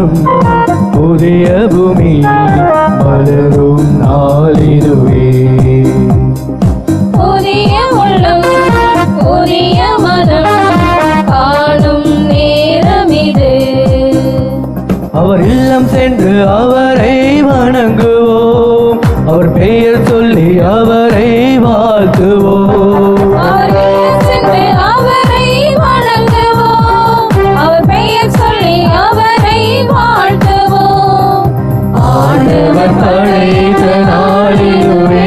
வானம் புதிய பூமி மலரும் நாளிதுவே. புதிய உள்ளம் புதிய மனம் காணும் நேரம் இது. அவர் இல்லம் சென்று அவரை வணங்குவோம், அவர் பெயர் சொல்லி அவரை வாழ்த்துவோம். ஆண்டவர் படைத்த நாளிதுவே,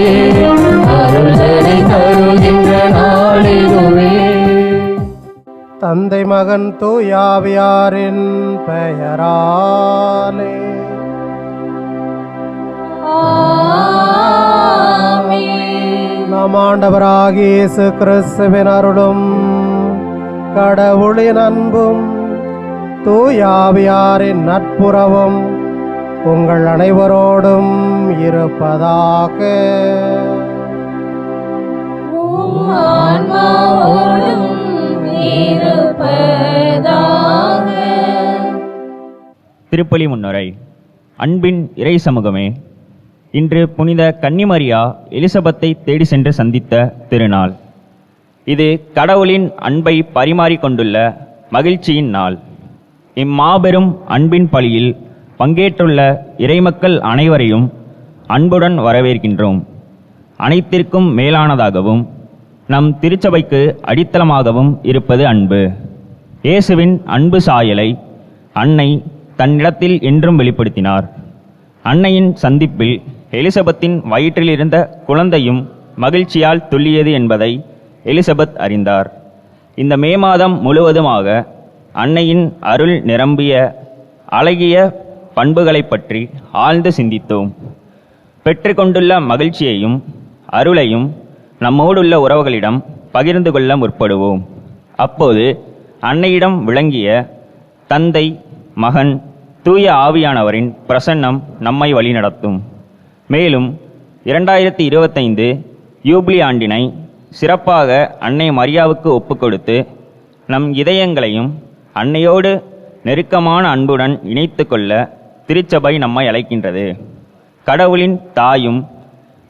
அருள்களை தருகின்ற நாளிதுவே. தந்தை மகன் தூயாவியாரின் பெயராலே நம் ஆண்டவராகிய இயேசு கிறிஸ்துவின் அருளும் கடவுளின் அன்பும் தூயாவியாரின் நட்புறவும் உங்கள் அனைவரோடும் இருப்பதாக. திருப்பலி முன்னுரை. அன்பின் இறை சமூகமே, இன்று புனித கன்னிமரியா எலிசபெத்தை தேடி சென்று சந்தித்த திருநாள். இது கடவுளின் அன்பை பரிமாறிக்கொண்டுள்ள மகிழ்ச்சியின் நாள். இம்மாபெரும் அன்பின் பலியில் பங்கேற்றுள்ள இறைமக்கள் அனைவரையும் அன்புடன் வரவேற்கின்றோம். அனைத்திற்கும் மேலானதாகவும் நம் திருச்சபைக்கு அடித்தளமாகவும் இருப்பது அன்பு. இயேசுவின் அன்பு சாயலை அன்னை தன்னிடத்தில் என்றும் வெளிப்படுத்தினார். அன்னையின் சந்திப்பில் எலிசபெத்தின் வயிற்றில் இருந்த குழந்தையும் மகிழ்ச்சியால் துள்ளியது என்பதை எலிசபெத் அறிந்தார். இந்த மே மாதம் முழுவதுமாக அன்னையின் அருள் நிரம்பிய அழகிய பண்புகளை பற்றி ஆழ்ந்து சிந்தித்தோம். பெற்றுக்கொண்டுள்ள மகிழ்ச்சியையும் அருளையும் நம்மோடுள்ள உறவுகளிடம் பகிர்ந்து கொள்ள முற்படுவோம். அப்போது அன்னையிடம் விளங்கிய தந்தை, மகன், தூய ஆவியானவரின் பிரசன்னம் நம்மை வழிநடத்தும். மேலும் 2025 யூபிலி ஆண்டினை சிறப்பாக அன்னை மரியாவுக்கு ஒப்புக்கொடுத்து நம் இதயங்களையும் அன்னையோடு நெருக்கமான அன்புடன் இணைத்து கொள்ள திருச்சபை நம்மை அழைக்கின்றது. கடவுளின் தாயும்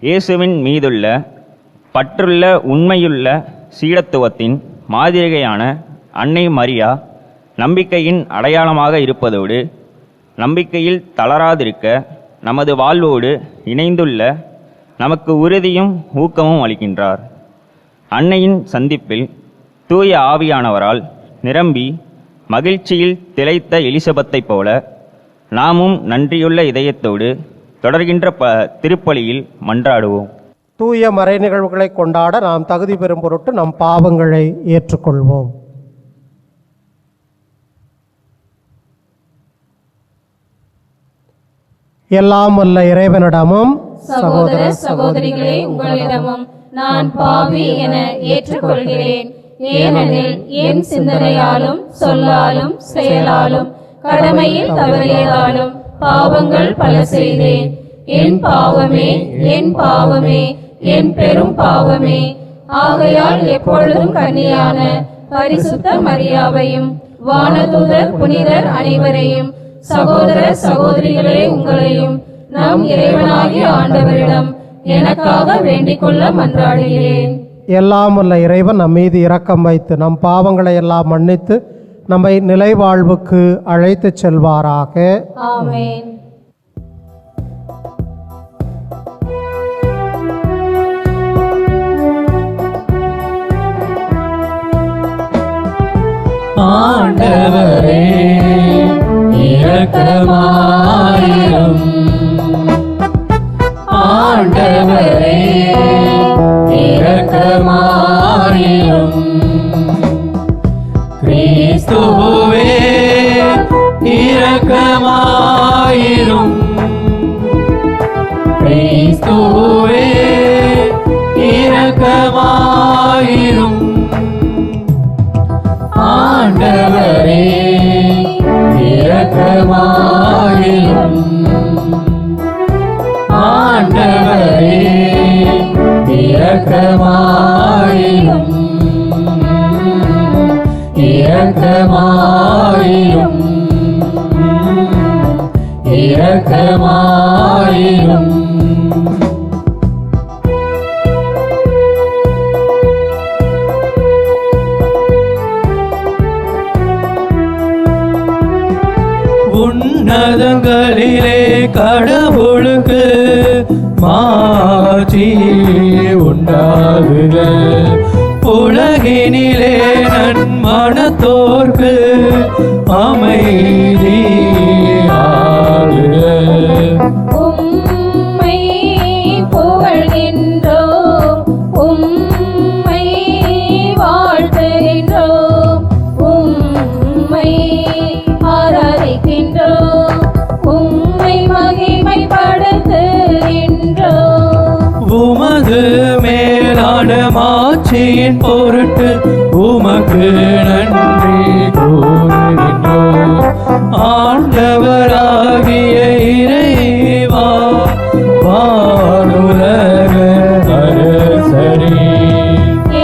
இயேசுவின் மீதுள்ள பற்றுள்ள உண்மையுள்ள சீடத்துவத்தின் மாதிரிகையான அன்னை மரியா நம்பிக்கையின் அடையாளமாக இருப்பதோடு நம்பிக்கையில் தளராதிருக்க நமது வாழ்வோடு இணைந்துள்ள நமக்கு உறுதியும் ஊக்கமும் அளிக்கின்றார். அன்னையின் சந்திப்பில் தூய ஆவியானவரால் நிரம்பி மகிழ்ச்சியில் திளைத்த எலிசபெத்தை போல நாமும் நன்றியுள்ள இதயத்தோடு தொடர்கின்ற திருப்பலியில் மன்றாடுவோம். தூய மறை நிகழ்வுகளை கொண்டாட நாம் தகுதி பெறும் பொருட்டு நம் பாவங்களை ஏற்றுக்கொள்வோம். எல்லாம் வல்ல இறைவனிடமும் சகோதர சகோதரிகளே, உங்களிடமும் நான் பாவி என ஏற்றுக்கொள்கிறேன். ஏனெனில் என் சிந்தனையாலும் சொல்லாலும் செயலாலும் கடமையில் தவறியதாலும் பாவங்கள் பல செய்தேன். என் பாவமே, என் பாவமே, என் பெரும் பாவமே. ஆகையால் எப்பொழுதும் கன்னியான பரிசுத்த மரியாவையும் வானதூதர் புனிதர் அனைவரையும் சகோதர சகோதரிகளே உங்களையும் நம் இறைவனாகிய ஆண்டவரிடம் எனக்காக வேண்டிக் கொள்ள மன்றாடுகிறேன். எல்லாம் வல்ல இறைவன் நம் மீது இரக்கம் வைத்து நம் பாவங்களை எல்லாம் மன்னித்து நம்மை நிலை வாழ்வுக்கு அழைத்து செல்வாராக. ஆமென். ஆண்டவரே இரக்கமாயிரும். ஆண்டவரே இரக்கமாயிரும். கிறிஸ்துவே இரக்கமாயிரும். கிறிஸ்துவே இரக்கமாயிரும். ஆண்டவரே இரக்கமாயிரும். ஆண்டவரே இரக்கமாயிரும். இரக்கமாயிரும். இரக்கமாயிரும். உன்னதங்களிலே கடவுளுக்கு மாட்சி உண்டாகுக. உலகினிலே நன்மனத்தோர்க்கு அமைதி ஆகுக. உம்மை புகழ்கின்றோம், உம்மை வாழ்த்துகின்றோம், உம்மை ஆராதிக்கின்றோம், உம்மை மகிமைப்படுத்துகின்றோம். உமது மேலான மாட்சியின் பொருட்டு உமக்கு நன்றி கூறுகின்றோம். ஆண்டவராகிய இறைவா, வானுலக அரசரே,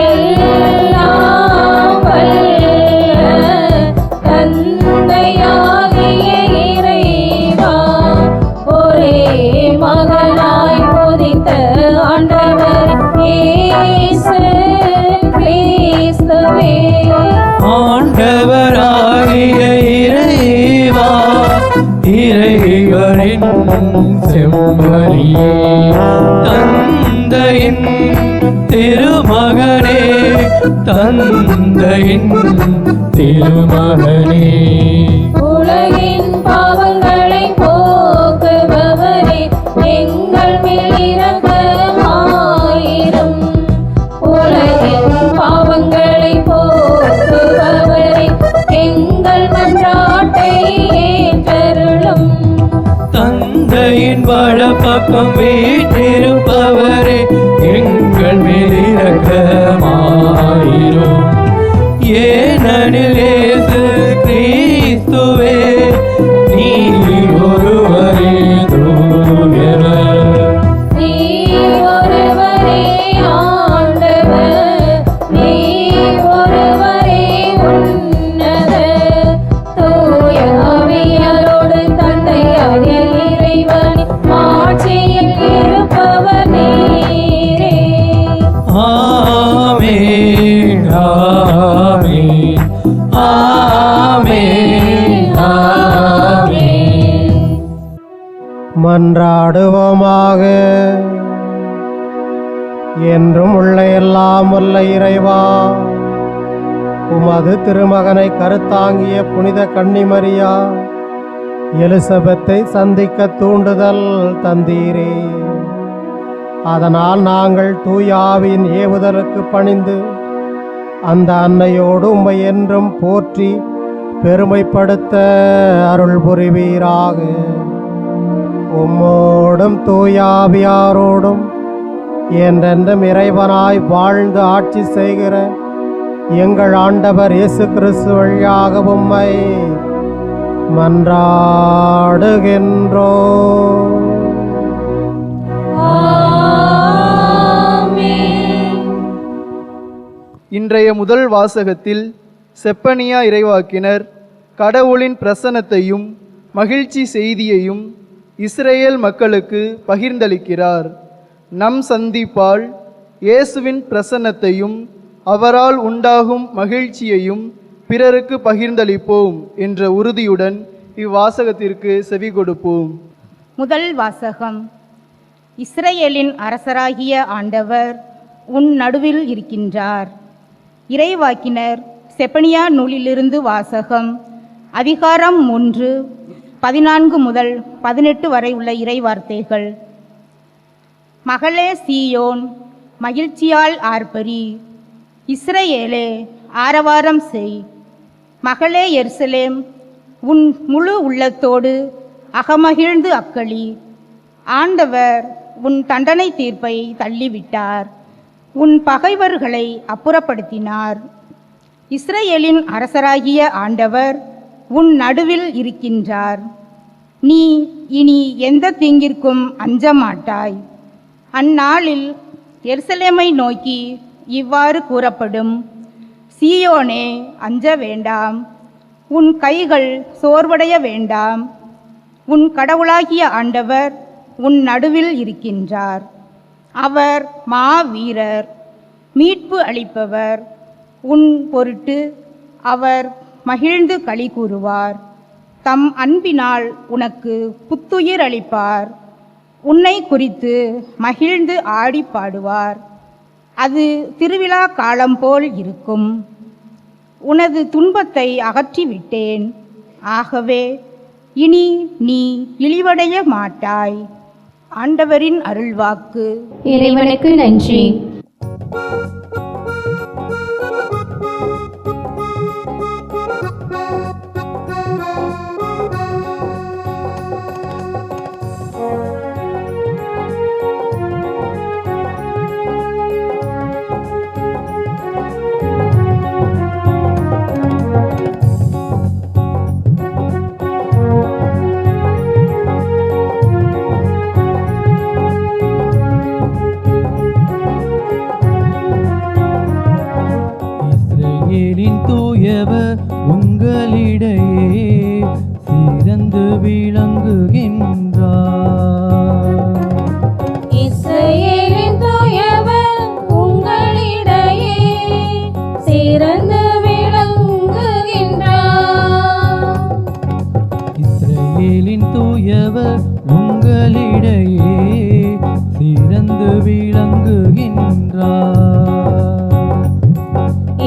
எல்லாம் வல்ல தந்தையாகிய இறைவா, ஒரே மகனாய் உதித்த ஆண்டவர் இயேசு கிறிஸ்துவே, ஆண்டவராகிய இறைவா, இறைவனின் செம்மறியே, தந்தையின் திருமகனே, தந்தையின் திருமகனே, உலகின் பாவங்களை போக்குபவரே, எங்கள் மேல் இரக்கமாயிரும். உலகின் பாவங்களை போக்குபவரே, எங்கள் மன்றாட்டை ஏற்றருளும். தந்தையின் வலப்பக்கம் வீற்றிருப்பவரே, எங்கள் மேல் இரக்கமாயிரும். ஏனெனில் இயேசு கிறிஸ்துவே, நீர் ஒருவரே தூயவர். நீ ஒருவரே ஆண்டவர், நீ ஒருவரே உன்னதர். தூய ஆவியாரோடு தந்தையாகிய இறைவனின் மாட்சியில் இருப்பவர் நீரே. ஆமென், ஆமென், ஆமென், ஆமென். மன்றாடுவோமாக. என்றும் உள்ள எல்லாம் வல்ல இறைவா, உமது திருமகனை கருத்தாங்கிய புனித கன்னிமரியா எலிசபெத்தை சந்திக்க தூண்டுதல் தந்தீரே. அதனால் நாங்கள் தூய ஆவியின் ஏவுதலுக்கு பணிந்து அந்த அன்னையோடு உம்மை என்றும் போற்றி பெருமைப்படுத்த அருள் புரிவீராக. உம்மோடும் தூய ஆவியாரோடும் என்றென்றும் இறைவனாய் வாழ்ந்து ஆட்சி செய்கிற எங்கள் ஆண்டவர் இயேசு கிறிஸ்து வழியாக உம்மை மன்றாடுகின்றோம். இன்றைய முதல் வாசகத்தில் செப்பனியா இறைவாக்கினர் கடவுளின் பிரசன்னத்தையும் மகிழ்ச்சி செய்தியையும் இஸ்ரேல் மக்களுக்கு பகிர்ந்தளிக்கிறார். நம் சந்திப்பால் இயேசுவின் பிரசன்னத்தையும் அவரால் உண்டாகும் மகிழ்ச்சியையும் பிறருக்கு பகிர்ந்தளிப்போம் என்ற உறுதியுடன் இவ்வாசகத்திற்கு செவி கொடுப்போம். முதல் வாசகம். இஸ்ரேலின் அரசராகிய ஆண்டவர் உன் நடுவில் இருக்கின்றார். இறைவாக்கினர் செப்பனியா நூலிலிருந்து வாசகம். அதிகாரம் 3, 14 முதல் 18 வரை உள்ள இறைவார்த்தைகள். மகளே சீயோன், மகிழ்ச்சியால் ஆர்ப்பரி. இஸ்ரேலே, ஆரவாரம் செய். மகளே எருசலேம், உன் முழு உள்ளத்தோடு அகமகிழ்ந்து அக்களி. ஆண்டவர் உன் தண்டனை தீர்ப்பை தள்ளிவிட்டார், உன் பகைவர்களை அப்புறப்படுத்தினார். இஸ்ரேலின் அரசராகிய ஆண்டவர் உன் நடுவில் இருக்கின்றார். நீ இனி எந்த தீங்கிற்கும் அஞ்ச மாட்டாய். அந்நாளில் எருசலேமை நோக்கி இவ்வாறு கூறப்படும்: சீயோனே, அஞ்ச வேண்டாம், உன் கைகள் சோர்வடைய வேண்டாம். உன் கடவுளாகிய ஆண்டவர் உன் நடுவில் இருக்கின்றார். அவர் மாவீரர், மீட்பு அளிப்பவர். உன் பொருட்டு அவர் மகிழ்ந்து களி கூறுவார். தம் அன்பினால் உனக்கு புத்துயிர் அளிப்பார். உன்னை குறித்து மகிழ்ந்து ஆடி பாடுவார். அது திருவிழா காலம் போல் இருக்கும். உனது துன்பத்தை அகற்றிவிட்டேன். ஆகவே இனி நீ இழிவடைய மாட்டாய். ஆண்டவரின் அருள்வாக்கு. இறைவனுக்கு நன்றி. இஸ்ரவேலின் தூயவர் உங்களிடையே சிறந்து விளங்குகின்றார். இஸ்ரவேலின் தூயவர் உங்களிடையே சிறந்து விளங்குகின்றார். இஸ்ரவேலின் தூயவர் உங்களிடையே சிறந்து விளங்குகின்றார்.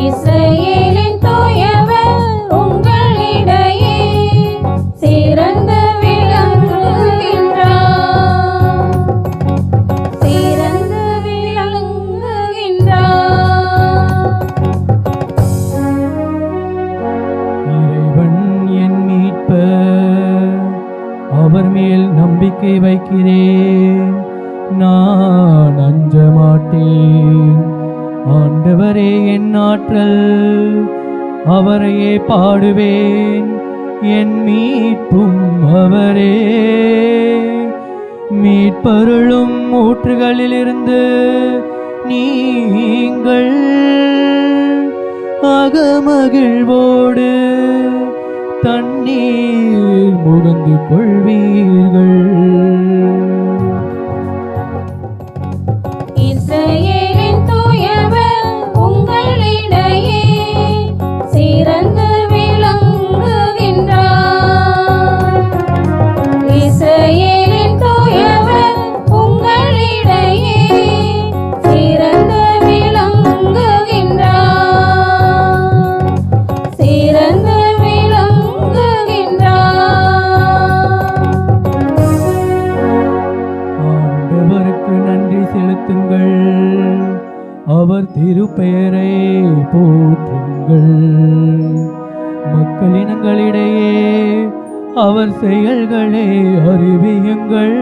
இஸ்ரவேலின் தூயவர் உங்களிடையே சிறந்து விளங்குகின்றார். சிறந்து விளங்குகின்றார். இறைவன் என் மீட்பர், அவர் மேல் நம்பிக்கை வைக்கிறேன், நான் அஞ்ச மாட்டேன். ஆண்டவரே என் ஆற்றல், அவரையே பாடுவேன், என் மீட்பும் அவரே. மீட்பருளும் ஊற்றுகளிலிருந்து நீங்கள் அகமகிழ்வோடு தண்ணீர் முகந்து கொள்வீர்கள். இஸ்ரவேலின் தூயவர் உங்களிடையே சிறந்து விளங்குகின்றார். இஸ்ரவேலின் தூயவர் உங்களிடையே சிறந்து விளங்குகின்றார். சிறந்து விளங்குகின்றார். ஆண்டவருக்கு நன்றி செலுத்துங்கள், அவர் திருப்பெயரை போற்றுங்கள். மக்களினங்களிடையே அவர் செயல்களை அறிவியுங்கள்.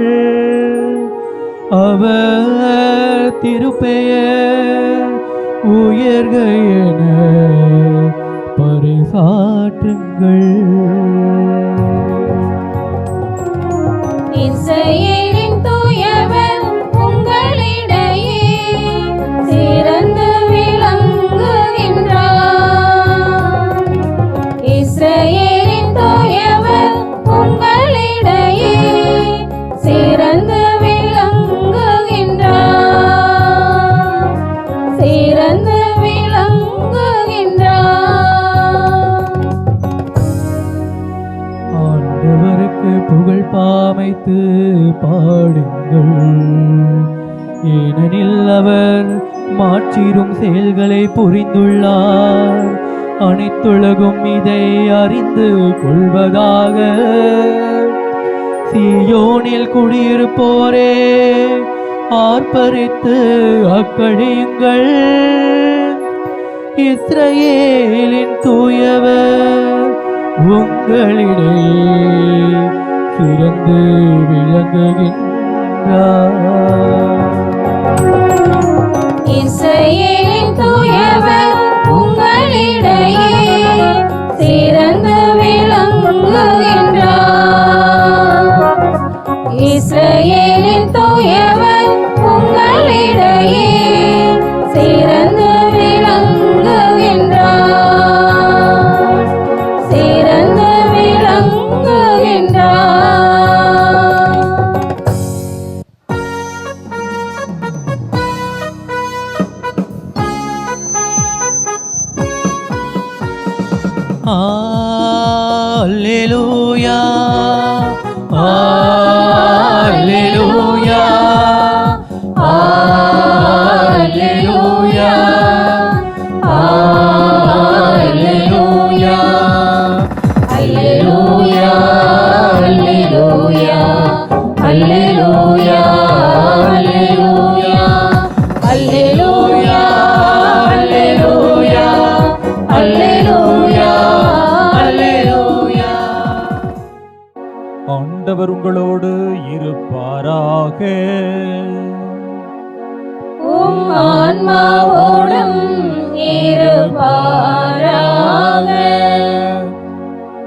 அவர் திருப்பெயர் உயர்க என பறைசாற்றுங்கள். இஸ்ரவேலின் தூயவர் உங்களிடையே சிறந்து விளங்குகின்றார். இஸ்ரவேலின் தூயவர் உங்களிடையே சிறந்து விளங்குகின்றார். சிறந்து விளங்குகின்றார். ஆண்டவருக்கு புகழ் பாமைத்து பாடுங்கள், ஏனெனில் அவர் மாற்றிடும் செயல்களை புரிந்துள்ளார். அனைத்துலகும் இதை அறிந்து கொள்வதாக. சீயோனில் குடியிருப்போரே ஆர்ப்பரித்து அக்கழியுங்கள். இஸ்ரவேலின் தூயவர் உங்களிடையே சிறந்து விளங்குகின்றார். இஸ்ரவேலின் தூயவர் உங்களிடையே சிறந்து விளங்குகின்றார். இஸ்ரவேலின் தூயவர் உங்களிடையே சிறந்து விளங்குகின்றார். சிறந்து விளங்குகின்றார். அல்லேலூயா அல்லேலூயா அல்லேலூயா அல்லேலூயா அல்லேலூயா அல்லேலூயா அல்லேலூயா அல்லேலூயா அல்லேலூயா அல்லேலூயா அல்லேலூயா. ஆண்டவர் உங்களோடு இருப்பாராக. உம் ஆன்மாவோடும் இருப்பாராக.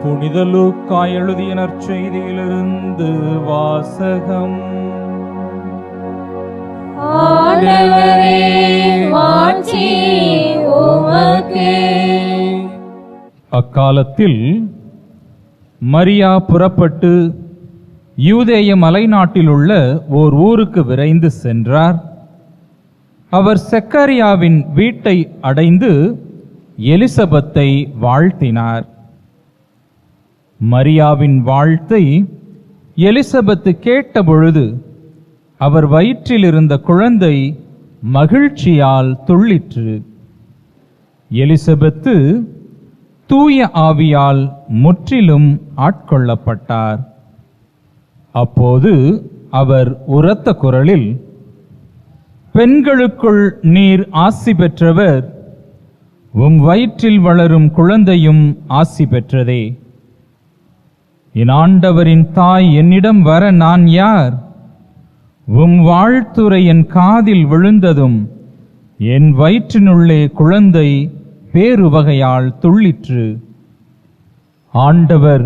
புனித லூக்கா எழுதிய நற்செய்தியிலிருந்து வாசகம். ஆண்டவரே மாட்சி உமக்கே. அக்காலத்தில் மரியா புறப்பட்டு யூதேய மலைநாட்டில் உள்ள ஓர் ஊருக்கு விரைந்து சென்றார். அவர் செக்கரியாவின் வீட்டை அடைந்து எலிசபெத்தை வாழ்த்தினார். மரியாவின் வாழ்த்தை எலிசபெத்து கேட்டபொழுது அவர் வயிற்றில் இருந்த குழந்தை மகிழ்ச்சியால் துள்ளிற்று. எலிசபெத்து தூய ஆவியால் முற்றிலும் ஆட்கொள்ளப்பட்டார். அப்போது அவர் உரத்த குரலில், பெண்களுக்குள் நீர் ஆசி பெற்றவர், உம் வயிற்றில் வளரும் குழந்தையும் ஆசி பெற்றதே. என் ஆண்டவரின் தாய் என்னிடம் வர நான் யார்? உம் வாழ்த்துரை என் காதில் விழுந்ததும் என் வயிற்றினுள்ளே குழந்தை பேருவகையால் துள்ளிற்று. ஆண்டவர்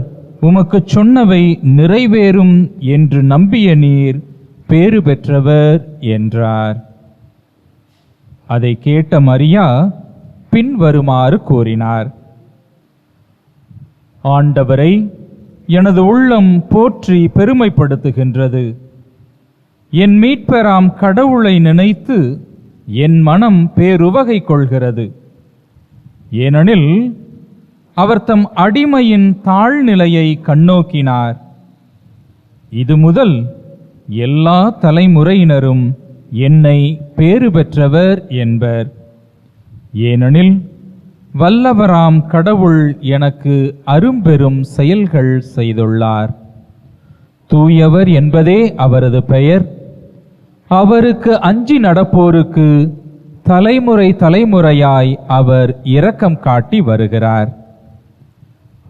உமக்குச் சொன்னவை நிறைவேறும் என்று நம்பிய நீர் பேறு பெற்றவர் என்றார். அதை கேட்ட மரியா பின்வருமாறு கூறினார்: ஆண்டவரை எனது உள்ளம் போற்றி பெருமைப்படுத்துகின்றது. என் மீட்பராம் கடவுளை நினைத்து என் மனம் பேருவகை கொள்கிறது. ஏனெனில் அவர் தம் அடிமையின் தாழ்நிலையை கண்ணோக்கினார். இது முதல் எல்லா தலைமுறையினரும் என்னை பேறு பெற்றவர் என்பர். ஏனெனில் வல்லவராம் கடவுள் எனக்கு அரும்பெரும் செயல்கள் செய்துள்ளார். தூயவர் என்பதே அவரது பெயர். அவருக்கு அஞ்சி நடப்போருக்கு தலைமுறை தலைமுறையாய் அவர் இரக்கம் காட்டி வருகிறார்.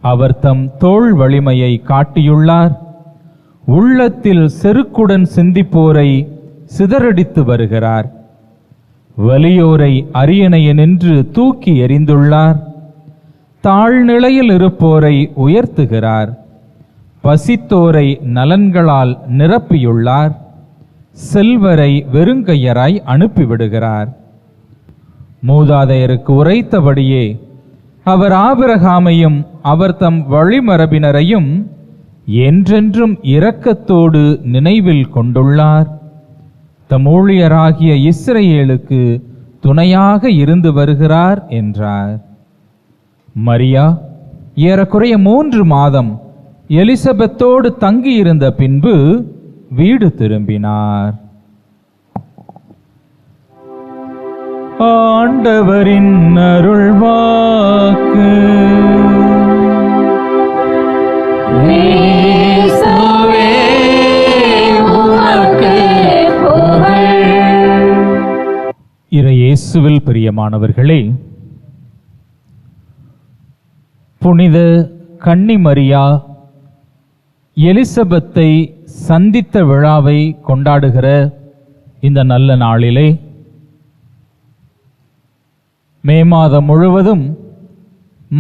அவர் தம் தோள் வலிமையை காட்டியுள்ளார். உள்ளத்தில் செருக்குடன் சிந்திப்போரை சிதறடித்து வருகிறார். வலியோரை அரியணையினின்று தூக்கி எறிந்துள்ளார். தாழ்நிலையில் இருப்போரை உயர்த்துகிறார். பசித்தோரை நலன்களால் நிரப்பியுள்ளார். செல்வரை வெறுங்கையராய் அனுப்பிவிடுகிறார். மூதாதையருக்கு உரைத்தபடியே அவர் ஆபிரகாமையும் அவர் தம் வழிமரபினரையும் என்றென்றும் இரக்கத்தோடு நினைவில் கொண்டுள்ளார். தம் ஊழியராகிய இஸ்ரவேலுக்கு துணையாக இருந்து வருகிறார் என்றார். மரியா ஏறக்குறைய 3 மாதம் எலிசபெத்தோடு தங்கியிருந்த பின்பு வீடு திரும்பினார். ஆண்டவரின் அருள்வாக்கு. இயேசுவே உமக்கு புகழ். இறையேசுவில் பிரியமானவர்களே, புனித கன்னி மரியா எலிசபெத்தை சந்தித்த விழாவை கொண்டாடுகிற இந்த நல்ல நாளிலே மே மாதம் முழுவதும்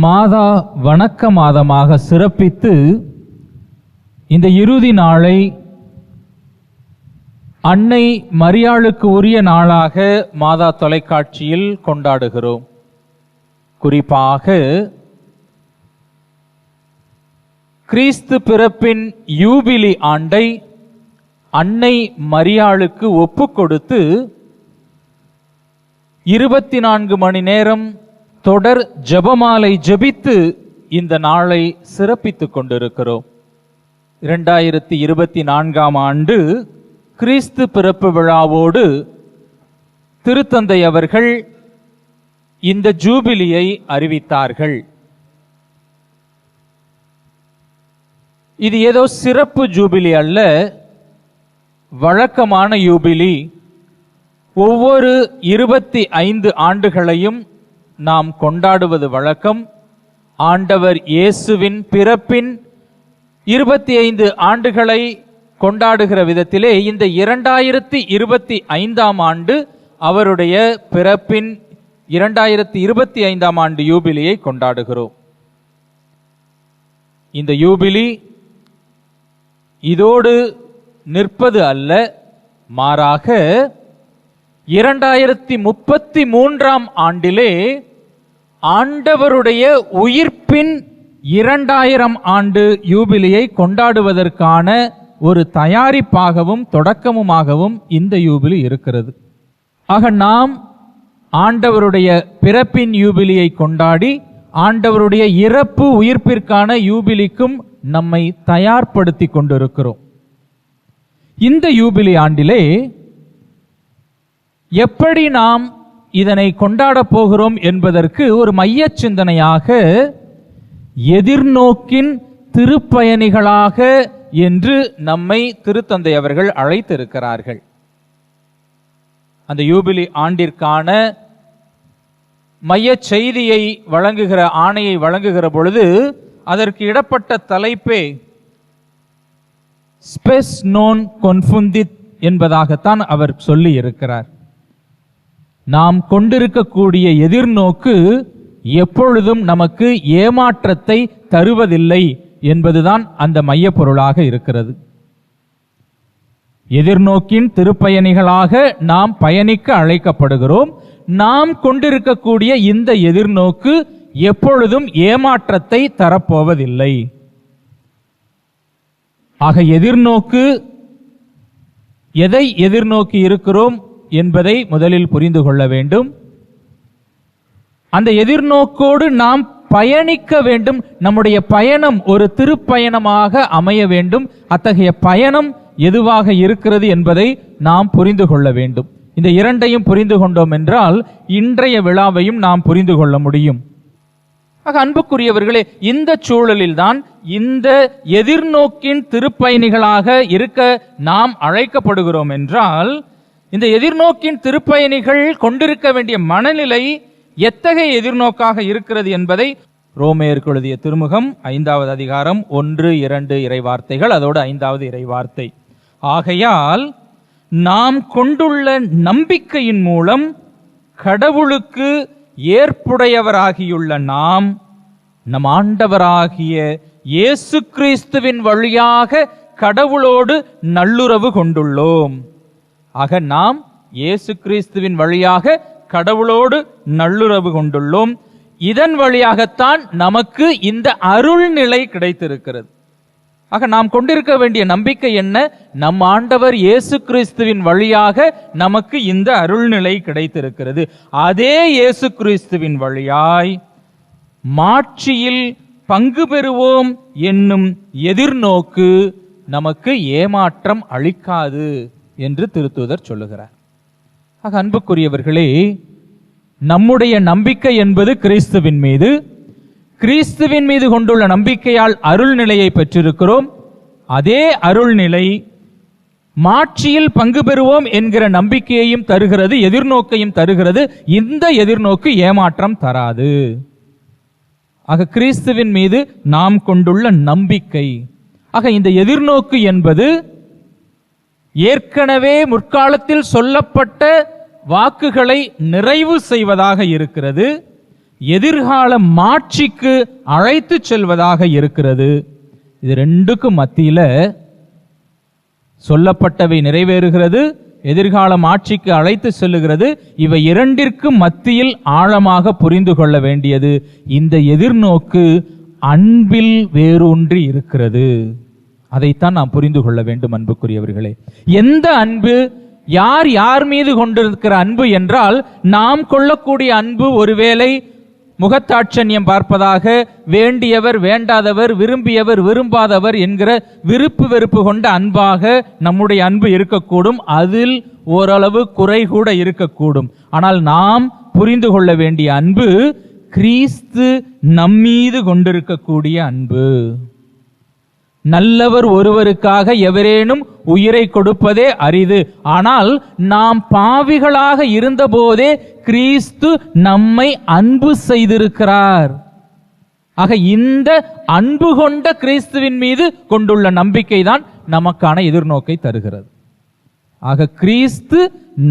மாதா வணக்க மாதமாக சிறப்பித்து இந்த இறுதி நாளை அன்னை மரியாளுக்கு உரிய நாளாக மாதா தொலைக்காட்சியில் கொண்டாடுகிறோம். குறிப்பாக கிறிஸ்து பிறப்பின் யூபிலி ஆண்டை அன்னை மரியாளுக்கு ஒப்பு கொடுத்து 24 மணி நேரம் தொடர் ஜெபமாலை ஜெபித்து இந்த நாளை சிறப்பித்துக் கொண்டிருக்கிறோம். 2024 ஆண்டு கிறிஸ்து பிறப்பு விழாவோடு திருத்தந்தை அவர்கள் இந்த ஜூபிலியை அறிவித்தார்கள். இது ஏதோ சிறப்பு ஜூபிலி அல்ல, வழக்கமான யூபிலி. ஒவ்வொரு 25 ஆண்டுகளையும் நாம் கொண்டாடுவது வழக்கம். ஆண்டவர் இயேசுவின் பிறப்பின் 25 ஆண்டுகளை கொண்டாடுகிற விதத்திலே இந்த 2025 ஆண்டு அவருடைய பிறப்பின் 2025 ஆண்டு யூபிலியை கொண்டாடுகிறோம். இந்த யூபிலி இதோடு நிற்பது அல்ல, மாறாக 2033 ஆண்டிலே ஆண்டவருடைய உயிர்ப்பின் 2000 ஆண்டு யூபிலியை கொண்டாடுவதற்கான ஒரு தயாரிப்பாகவும் தொடக்கமுமாகவும் இந்த யூபிலி இருக்கிறது. ஆக நாம் ஆண்டவருடைய பிறப்பின் யூபிலியை கொண்டாடி ஆண்டவருடைய இறப்பு உயிர்ப்பிற்கான யூபிலிக்கும் நம்மை தயார்படுத்தி கொண்டிருக்கிறோம். இந்த யூபிலி ஆண்டிலே எப்படி நாம் இதனை கொண்டாடப் போகிறோம் என்பதற்கு ஒரு மைய சிந்தனையாக எதிர்நோக்கின் திருப்பயணிகளாக என்று நம்மை திருத்தந்தை அவர்கள் அழைத்திருக்கிறார்கள். அந்த யூபிலி ஆண்டிற்கான மைய செய்தியை வழங்குகிற ஆணையை வழங்குகிற பொழுது அதற்கு இடப்பட்ட தலைப்பே ஸ்பெஸ் நோன் கொன்ஃபுந்தித் என்பதாகத்தான் அவர் சொல்லி இருக்கிறார். நாம் கொண்டிருக்கக்கூடிய எதிர்நோக்கு எப்பொழுதும் நமக்கு ஏமாற்றத்தை தருவதில்லை என்பதுதான் அந்த மைய பொருளாக இருக்கிறது. எதிர்நோக்கின் திருப்பயணிகளாக நாம் பயணிக்க அழைக்கப்படுகிறோம். நாம் கொண்டிருக்கக்கூடிய இந்த எதிர்நோக்கு எப்பொழுதும் ஏமாற்றத்தை தரப்போவதில்லை. ஆக எதிர்நோக்கு, எதை எதிர்நோக்கி இருக்கிறோம் என்பதை முதலில் புரிந்து கொள்ள வேண்டும். அந்த எதிர்நோக்கோடு நாம் பயணிக்க வேண்டும். நம்முடைய பயணம் ஒரு திருப்பயணமாக அமைய வேண்டும். அத்தகைய பயணம் எதுவாக இருக்கிறது என்பதை நாம் புரிந்து கொள்ள வேண்டும். இந்த இரண்டையும் புரிந்து கொண்டோம் என்றால் இன்றைய விழாவையும் நாம் புரிந்து கொள்ள முடியும். ஆக அன்புக்குரியவர்களே, இந்த சூழலில் தான் இந்த எதிர்நோக்கின் திருப்பயணிகளாக இருக்க நாம் அழைக்கப்படுகிறோம் என்றால், இந்த எதிர்நோக்கின் திருப்பயணிகள் கொண்டிருக்க வேண்டிய மனநிலை எத்தகைய எதிர்நோக்காக இருக்கிறது என்பதை ரோமேயருக்கு எழுதிய திருமுகம் 5வது அதிகாரம் 1-2 இறைவார்த்தைகள், அதோடு 5வது இறைவார்த்தை. ஆகையால் நாம் கொண்டுள்ள நம்பிக்கையின் மூலம் கடவுளுக்கு ஏற்புடையவராகியுள்ள நாம் நம் ஆண்டவராகிய இயேசு கிறிஸ்துவின் வழியாக கடவுளோடு நல்லுறவு கொண்டுள்ளோம். ஆக நாம் இயேசு கிறிஸ்துவின் வழியாக கடவுளோடு நல்லுறவு கொண்டுள்ளோம். இதன் வழியாகத்தான் நமக்கு இந்த அருள்நிலை கிடைத்திருக்கிறது. ஆக நாம் கொண்டிருக்க வேண்டிய நம்பிக்கை என்ன? நம் ஆண்டவர் இயேசு கிறிஸ்துவின் வழியாக நமக்கு இந்த அருள்நிலை கிடைத்திருக்கிறது. அதே இயேசு கிறிஸ்துவின் வழியாய் மாட்சியில் பங்கு பெறுவோம் என்னும் எதிர்நோக்கு நமக்கு ஏமாற்றம் அளிக்காது என்று திருத்தூதர் சொல்லுகிறார். ஆக அன்புக்குரியவர்களே, நம்முடைய நம்பிக்கை என்பது கிறிஸ்துவின் மீது. கிறிஸ்துவின் மீது கொண்டுள்ள நம்பிக்கையால் அருள்நிலையை பெற்றிருக்கிறோம். அதே அருள்நிலை மாட்சியில் பங்கு பெறுவோம் என்கிற நம்பிக்கையையும் தருகிறது, எதிர்நோக்கையும் தருகிறது. இந்த எதிர்நோக்கு ஏமாற்றம் தராது. ஆக கிறிஸ்துவின் மீது நாம் கொண்டுள்ள நம்பிக்கை. ஆக இந்த எதிர்நோக்கு என்பது ஏற்கனவே முற்காலத்தில் சொல்லப்பட்ட வாக்குகளை நிறைவு செய்வதாக இருக்கிறது. எதிர்கால மாட்சிக்கு அழைத்து செல்வதாக இருக்கிறது. இது ரெண்டுக்கும் மத்தியில சொல்லப்பட்டவை நிறைவேறுகிறது, எதிர்கால ஆட்சிக்கு அழைத்து செல்லுகிறது. இவை இரண்டிற்கும் மத்தியில் ஆழமாக புரிந்து கொள்ள வேண்டியது இந்த எதிர்நோக்கு அன்பில் வேரூன்றி இருக்கிறது. அதைத்தான் நாம் புரிந்து கொள்ள வேண்டும். அன்புக்குரியவர்களே, எந்த அன்பு? யார் யார் மீது கொண்டிருக்கிற அன்பு என்றால், நாம் கொள்ளக்கூடிய அன்பு ஒருவேளை முகத்தாட்சண்யம் பார்ப்பதாக, வேண்டியவர் வேண்டாதவர், விரும்பியவர் விரும்பாதவர் என்கிற விருப்பு வெறுப்பு கொண்ட அன்பாக நம்முடைய அன்பு இருக்கக்கூடும். அதில் ஓரளவு குறை கூட இருக்கக்கூடும். ஆனால் நாம் புரிந்து கொள்ள வேண்டிய அன்பு கிறிஸ்து நம்மீது கொண்டிருக்கக்கூடிய அன்பு. நல்லவர் ஒருவருக்காக எவரேனும் உயிரை கொடுப்பதே அரிது. ஆனால் நாம் பாவிகளாக இருந்தபோதே கிறிஸ்து நம்மை அன்பு செய்திருக்கிறார். ஆக இந்த அன்பு கொண்ட கிறிஸ்துவின் மீது கொண்டுள்ள நம்பிக்கை தான் நமக்கான எதிர்நோக்கை தருகிறது. ஆக கிறிஸ்து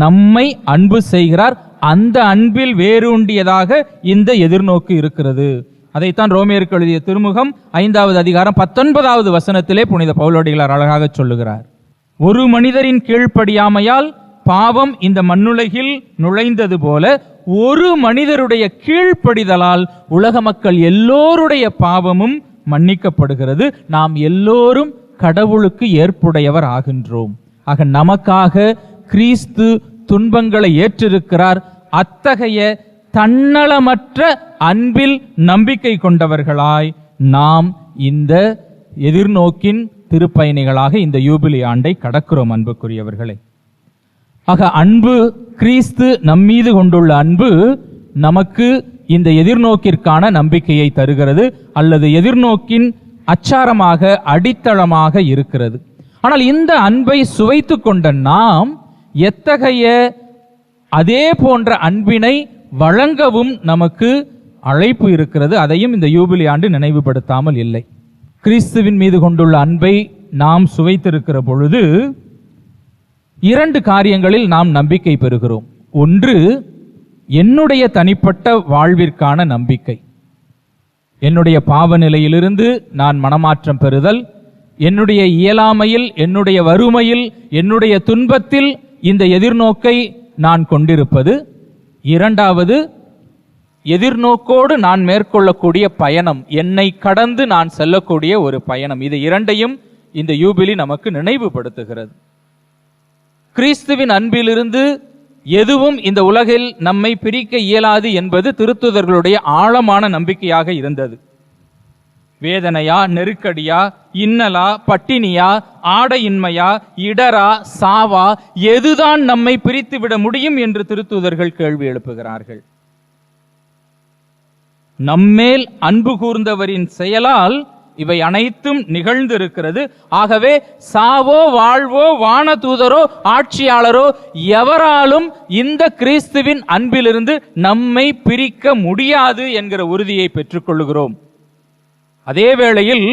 நம்மை அன்பு செய்கிறார். அந்த அன்பில் வேரூண்டியதாக இந்த எதிர்நோக்கு இருக்கிறது. அதைத்தான் ரோமியருக்கு எழுதிய திருமுகம் 5வது அதிகாரம் 19வது வசனத்திலே புனித பவுலடிகளார் அழகாக சொல்லுகிறார். ஒரு மனிதரின் கீழ்ப்படியாமையால் பாவம் இந்த மண்ணுலகில் நுழைந்தது போல ஒரு மனிதருடைய கீழ்ப்படிதலால் உலக மக்கள் எல்லோருடைய பாவமும் மன்னிக்கப்படுகிறது. நாம் எல்லோரும் கடவுளுக்கு ஏற்புடையவர் ஆகின்றோம். ஆக நமக்காக கிறிஸ்து துன்பங்களை ஏற்றிருக்கிறார். அத்தகைய தன்னலமற்ற அன்பில் நம்பிக்கை கொண்டவர்களாய் நாம் இந்த எதிர்நோக்கின் திருப்பயணிகளாக இந்த யூபிலி ஆண்டை கடக்கிறோம். அன்புக்குரியவர்களே, ஆக அன்பு, கிறிஸ்து நம்மீது கொண்டுள்ள அன்பு நமக்கு இந்த எதிர்நோக்கிற்கான நம்பிக்கையை தருகிறது, அல்லது எதிர்நோக்கின் அச்சாரமாக அடித்தளமாக இருக்கிறது. ஆனால் இந்த அன்பை சுவைத்து கொண்ட நாம் எத்தகைய அதே போன்ற அன்பினை வழங்கவும் நமக்கு அழைப்பு இருக்கிறது. அதையும் இந்த யூபிலி ஆண்டு நினைவுபடுத்தாமல் இல்லை. கிறிஸ்துவின் மீது கொண்டுள்ள அன்பை நாம் சுவைத்திருக்கிற பொழுது 2 காரியங்களில் நாம் நம்பிக்கை பெறுகிறோம். ஒன்று, என்னுடைய தனிப்பட்ட வாழ்விற்கான நம்பிக்கை. என்னுடைய பாவ நிலையிலிருந்து நான் மனமாற்றம் பெறுதல், என்னுடைய இயலாமையில், என்னுடைய வறுமையில், என்னுடைய துன்பத்தில் இந்த எதிர்நோக்கை நான் கொண்டிருப்பது. 2வது, எதிர்நோக்கோடு நான் மேற்கொள்ளக்கூடிய பயணம், என்னை கடந்து நான் செல்லக்கூடிய ஒரு பயணம். இது 2ஐயும் இந்த யூபிலி நமக்கு நினைவுபடுத்துகிறது. கிறிஸ்துவின் அன்பிலிருந்து எதுவும் இந்த உலகில் நம்மை பிரிக்க இயலாது என்பது திருத்துதர்களுடைய ஆழமான நம்பிக்கையாக இருந்தது. வேதனையா, நெருக்கடியா, இன்னலா, பட்டினியா, ஆடையின்மையா, இடரா, சாவா, எதுதான் நம்மை பிரித்துவிட முடியும் என்று திருத்தூதர்கள் கேள்வி எழுப்புகிறார்கள். நம்மேல் அன்பு கூர்ந்தவரின் செயலால் இவை அனைத்தும் நிகழ்ந்திருக்கிறது. ஆகவே சாவோ வாழ்வோ வானதூதரோ ஆட்சியாளரோ எவராலும் இந்த கிறிஸ்துவின் அன்பிலிருந்து நம்மை பிரிக்க முடியாது என்கிற உறுதியை பெற்றுக்கொள்கிறோம். அதே வேளையில்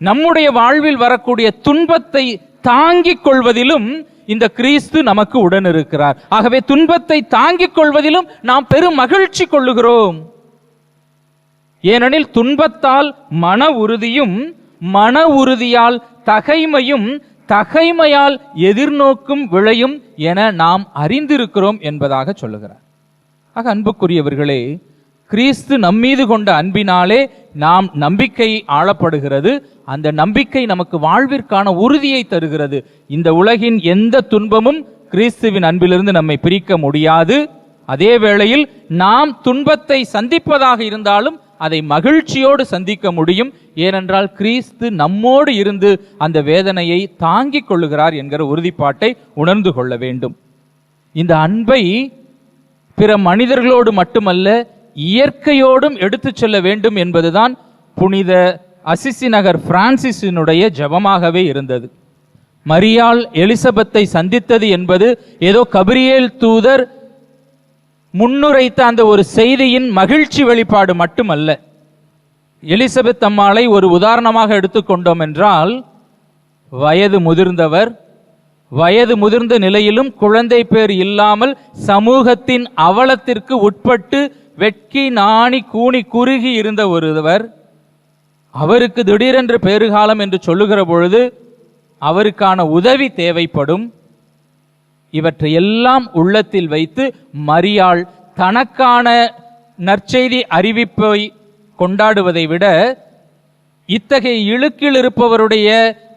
நம்முடைய வாழ்வில் வரக்கூடிய துன்பத்தை தாங்கிக் கொள்வதிலும் இந்த கிறிஸ்து நமக்கு உடன் இருக்கிறார். ஆகவே துன்பத்தை தாங்கிக் கொள்வதிலும் நாம் பெரும் மகிழ்ச்சி கொள்ளுகிறோம். ஏனெனில் துன்பத்தால் மன உறுதியும், மன உறுதியால் தகைமையும், தகைமையால் எதிர்நோக்கும் விளையும் என நாம் அறிந்திருக்கிறோம் என்பதாக சொல்லுகிறார். ஆக அன்புக்குரியவர்களே, கிறிஸ்து நம்மீது கொண்ட அன்பினாலே நாம் நம்பிக்கை ஆளப்படுகிறது. அந்த நம்பிக்கை நமக்கு வாழ்விற்கான உறுதியை தருகிறது. இந்த உலகின் எந்த துன்பமும் கிறிஸ்துவின் அன்பிலிருந்து நம்மை பிரிக்க முடியாது. அதே வேளையில் நாம் துன்பத்தை சந்திப்பதாக இருந்தாலும் அதை மகிழ்ச்சியோடு சந்திக்க முடியும். ஏனென்றால் கிறிஸ்து நம்மோடு இருந்து அந்த வேதனையை தாங்கிக் கொள்ளுகிறார் என்கிற உறுதிப்பாட்டை உணர்ந்து கொள்ள வேண்டும். இந்த அன்பை பிற மனிதர்களோடு மட்டுமல்ல, இயற்கையோடும் எடுத்து செல்ல வேண்டும் என்பதுதான் புனித அசிசி நகர் பிரான்சிஸினுடைய ஜெபமாகவே இருந்தது. மரியாள் எலிசபெத்தை சந்தித்தது என்பது ஏதோ கபிரியேல் தூதர் முன்னுரைத்த அந்த ஒரு செய்தியின் மகிழ்ச்சி வெளிப்பாடு மட்டுமல்ல. எலிசபெத் அம்மாளை ஒரு உதாரணமாக எடுத்துக்கொண்டோம் என்றால், வயது முதிர்ந்தவர், வயது முதிர்ந்த நிலையிலும் குழந்தை பேர் இல்லாமல் சமூகத்தின் அவலத்திற்கு உட்பட்டு வெட்கி நாணி கூனி குறுகி இருந்த ஒருவர், அவருக்கு திடீரென்று பேறுகாலம் என்று சொல்லுகிற பொழுது அவருக்கான உதவி தேவைப்படும். இவற்றை எல்லாம் உள்ளத்தில் வைத்து மரியாள் தனக்கான நற்செய்தி அறிவிப்பை கொண்டாடுவதை விட இத்தகைய இழுக்கில் இருப்பவருடைய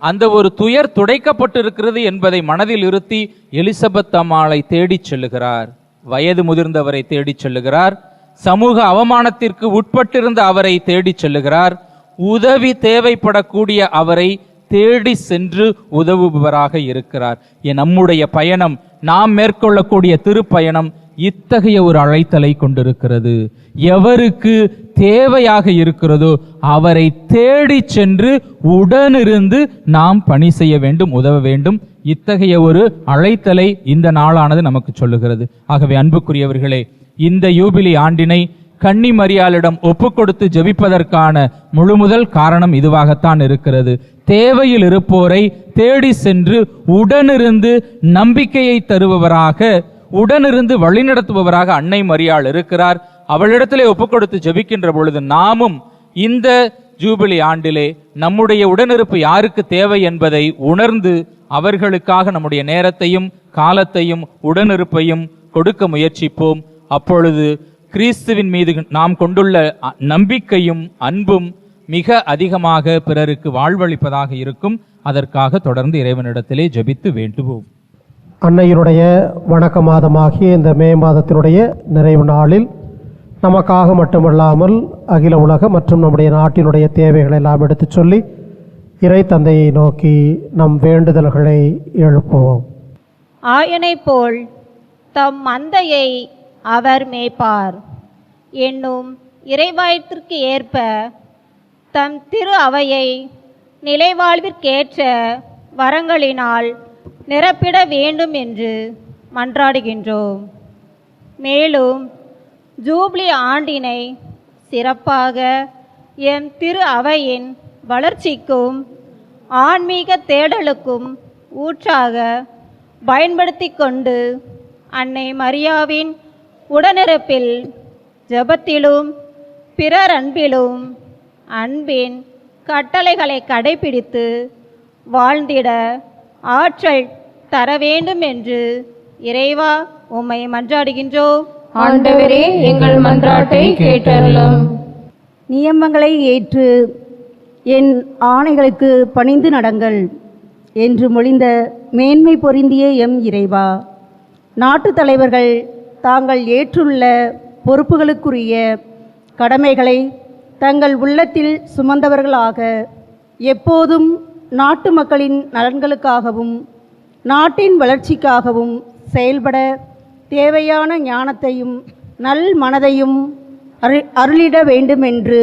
அந்த ஒரு துயர் துடைக்கப்பட்டிருக்கிறது என்பதை மனதில் இருத்தி எலிசபெத் அம்மாளை தேடிச் செல்லுகிறார். வயது முதிர்ந்தவரை தேடிச் செல்லுகிறார். சமூக அவமானத்திற்கு உட்பட்டிருந்த அவரை தேடிச் செல்லுகிறார். உதவி தேவைப்படக்கூடிய அவரை தேடி சென்று உதவுபவராக இருக்கிறார். நம்முடைய பயணம், நாம் மேற்கொள்ளக்கூடிய திருப்பயணம் இத்தகைய ஒரு அழைத்தலை கொண்டிருக்கிறது. எவருக்கு தேவையாக இருக்கிறதோ அவரை தேடி சென்று உடனிருந்து நாம் பணி செய்ய வேண்டும், உதவ வேண்டும். இத்தகைய ஒரு அழைத்தலை இந்த நாளானது நமக்கு சொல்லுகிறது. ஆகவே அன்புக்குரியவர்களே, இந்த யூபிலி ஆண்டினை கன்னி மரியாளிடம் ஒப்பு கொடுத்து ஜெபிப்பதற்கான முழுமுதல் காரணம் இதுவாகத்தான் இருக்கிறது. தேவையில் இருப்போரை தேடி சென்று உடனிருந்து நம்பிக்கையை தருபவராக, உடனிருந்து வழிநடத்துபவராக அன்னை மரியாள் இருக்கிறார். அவளிடத்திலே ஒப்பு கொடுத்து ஜெபிக்கின்ற பொழுது நாமும் இந்த ஜூபிலி ஆண்டிலே நம்முடைய உடனிருப்பு யாருக்கு தேவை என்பதை உணர்ந்து அவர்களுக்காக நம்முடைய நேரத்தையும் காலத்தையும் உடனிருப்பையும் கொடுக்க முயற்சிப்போம். அப்பொழுது கிறிஸ்துவின் மீது நாம் கொண்டுள்ள நம்பிக்கையும் அன்பும் மிக அதிகமாக பிறருக்கு வாழ்வளிப்பதாக இருக்கும். அதற்காக தொடர்ந்து இறைவனிடத்திலே ஜெபித்து வேண்டுவோம். அன்னையினுடைய வணக்க மாதமாகிய இந்த மே மாதத்தினுடைய நிறைவு நாளில் நமக்காக மட்டுமல்லாமல் அகில உலக மற்றும் நம்முடைய நாட்டினுடைய தேவைகளை எல்லாம் எடுத்துச் சொல்லி இறை தந்தையை நோக்கி நம் வேண்டுதல்களை எழுப்புவோம். ஆயனை போல் தம் மந்தையை அவர் மேய்ப்பார் என்னும் இறைவாயத்திற்கு ஏற்ப தம் திரு அவையை நிலைவாழ்விற்கேற்ற வரங்களினால் நிரப்பிட வேண்டும் என்று மன்றாடுகின்றோம். மேலும் ஜூப்ளி ஆண்டினை சிறப்பாக எம் திரு அவையின் வளர்ச்சிக்கும் ஆன்மீக தேடலுக்கும் ஊற்றாக பயன்படுத்தி கொண்டு அன்னை மரியாவின் உடனிருப்பில் ஜெபத்திலும் பிறர் அன்பிலும் அன்பின் கட்டளைகளை கடைபிடித்து வாழ்ந்திட ஆற்றல் தர வேண்டும் என்று இறைவா உம்மை மன்றாடுகின்றோம். ஆண்டவரே, எங்கள் மன்றாட்டை கேட்டருளும். நியமங்களை ஏற்று என் ஆணைகளுக்கு பணிந்து நடங்கள் என்று மொழிந்த மேன்மை பொருந்திய எம் இறைவா, நாட்டு தலைவர்கள் தாங்கள் ஏற்றுள்ள பொறுப்புகளுக்குரிய கடமைகளை தங்கள் உள்ளத்தில் சுமந்தவர்களாக எப்போதும் நாட்டு மக்களின் நலன்களுக்காகவும் நாட்டின் வளர்ச்சிக்காகவும் செயல்பட தேவையான ஞானத்தையும் நல் மனதையும் அருளிட வேண்டுமென்று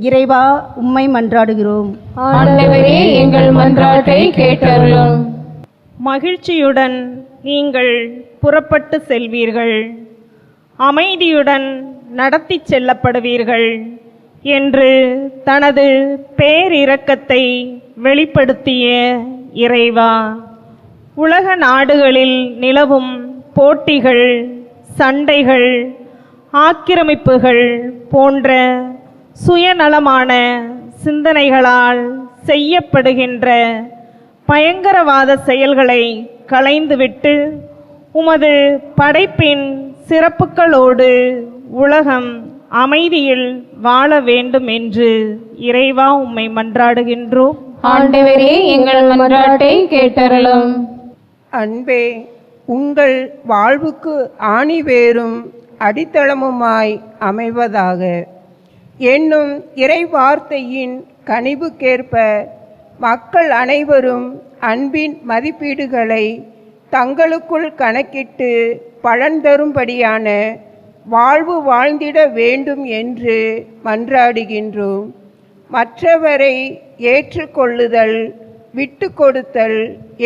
இறைவா உம்மை மன்றாடுகிறோம். ஆண்டவரே, எங்கள் மன்றாட்டை கேட்டருளும். மகிழ்ச்சியுடன் நீங்கள் புறப்பட்டு செல்வீர்கள், அமைதியுடன் நடத்தி செல்லப்படுவீர்கள் என்று தனது பேரிரக்கத்தை வெளிப்படுத்திய இறைவா, உலக நாடுகளில் நிலவும் போட்டிகள், சண்டைகள், ஆக்கிரமிப்புகள் போன்ற சுயநலமான சிந்தனைகளால் செய்யப்படுகின்ற பயங்கரவாத செயல்களை களைந்துவிட்டு உமது படைப்பின் சிறப்புகளோடு உலகம் அமைதியில் வாழ வேண்டும் என்று இறைவா உம்மை மன்றாடுகின்றோம். ஆண்டவரே, எங்கள் மன்றாட்டை கேட்டருளும். அன்பே, உங்கள் வாழ்வுக்கு ஆணிவேரும் அடித்தளமுமாய் அமைவதாக என்னும் இறை வார்த்தையின் கனிவுக்கேற்ப மக்கள் அனைவரும் அன்பின் மதிப்பீடுகளை தங்களுக்குள் கணக்கிட்டு பலன் தரும்படியான வாழ்வு வாழ்ந்திட வேண்டும் என்று மன்றாடுகின்றோம். மற்றவரை ஏற்றுக்கொள்ளுதல், விட்டு கொடுத்தல்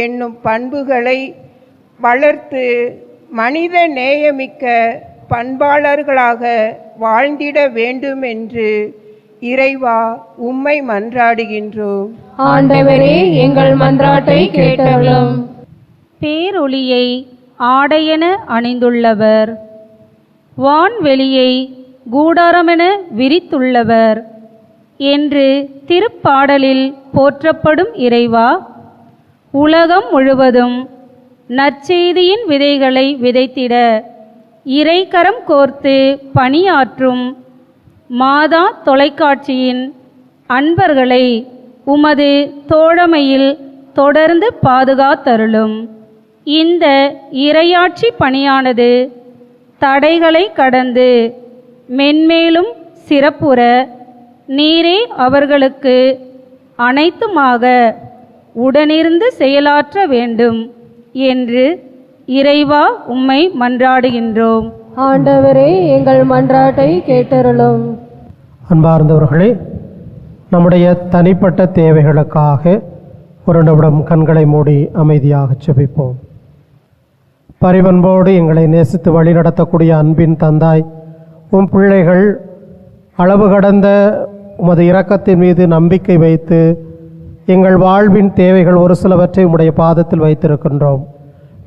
என்னும் பண்புகளை வளர்த்து மனித நேயமிக்க பண்பாளர்களாக வாழ்ந்திட வேண்டும் என்று இறைவா உம்மை மன்றாடுகின்றோம். ஆண்டவரே, எங்கள் மன்றாட்டை கேட்டருளும். பேரொளியை ஆடையென அணிந்துள்ளவர், வான்வெளியை கூடாரமென விரித்துள்ளவர் என்று திருப்பாடலில் போற்றப்படும் இறைவா, உலகம் முழுவதும் நற்செய்தியின் விதைகளை விதைத்திட இறைகரம் கோர்த்து பணியாற்றும் மாதா தொலைக்காட்சியின் அன்பர்களை உமது தோழமையில் தொடர்ந்து பாதுகாத்தருளும். இந்த இறையாட்சி பணியானது தடைகளை கடந்து மென்மேலும் சிறப்புற நீரே அவர்களுக்கு அனைத்துமாக உடனிருந்து செயலாற்ற வேண்டும் என்று இறைவா உம்மை மன்றாடுகின்றோம். ஆண்டவரே எங்கள் மன்றாட்டை கேட்டருளும். அன்பார்ந்தவர்களே, நம்முடைய தனிப்பட்ட தேவைகளுக்காக ஒரு நிமிடம் கண்களை மூடி அமைதியாக செபிப்போம். பரிவன்போடு எங்களை நேசித்து வழிநடத்தக்கூடிய அன்பின் தந்தாய், உம் பிள்ளைகள் அளவு கடந்த உமது இரக்கத்தின் மீது நம்பிக்கை வைத்து எங்கள் வாழ்வின் தேவைகள் ஒரு சிலவற்றை உம்முடைய பாதத்தில் வைத்திருக்கின்றோம்.